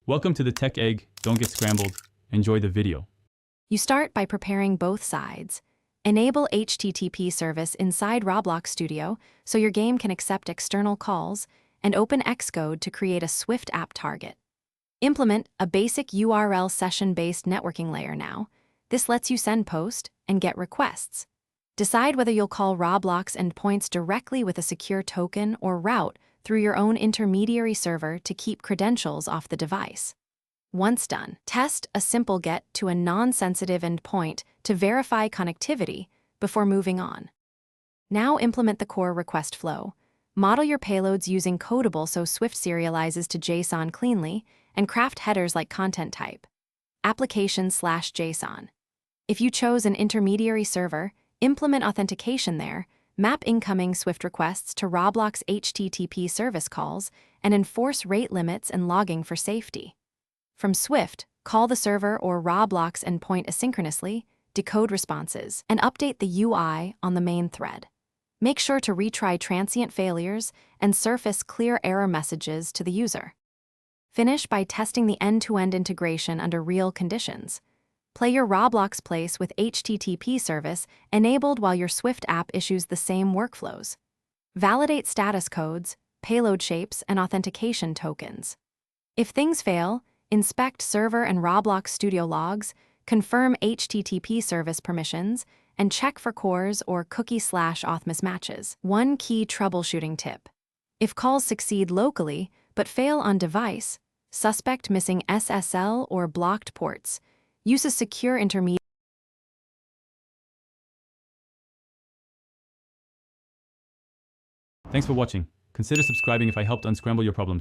Welcome to the Tech Egg. Don't get scrambled. Enjoy the video. You start by preparing both sides. Enable HTTP service inside Roblox Studio so your game can accept external calls, and open Xcode to create a Swift app target. Implement a basic URL session-based networking layer now. This lets you send post and get requests. Decide whether you'll call Roblox endpoints directly with a secure token or route through your own intermediary server to keep credentials off the device. Once done, test a simple get to a non-sensitive endpoint to verify connectivity before moving on. Now implement the core request flow. Model your payloads using Codable so Swift serializes to JSON cleanly, and craft headers like content type. Application/JSON. If you chose an intermediary server, implement authentication there, map incoming Swift requests to Roblox HTTP service calls, and enforce rate limits and logging for safety. From Swift, call the server or Roblox endpoint asynchronously, decode responses, and update the UI on the main thread. Make sure to retry transient failures and surface clear error messages to the user. Finish by testing the end-to-end integration under real conditions. Play your Roblox place with HTTP service enabled while your Swift app issues the same workflows. Validate status codes, payload shapes, and authentication tokens. If things fail, inspect server and Roblox Studio logs, confirm HTTP service permissions, and check for CORS or cookie/auth mismatches. One key troubleshooting tip. If calls succeed locally but fail on device, suspect missing SSL or blocked ports. Use a secure intermediate. Thanks for watching. Consider subscribing if I helped unscramble your problems.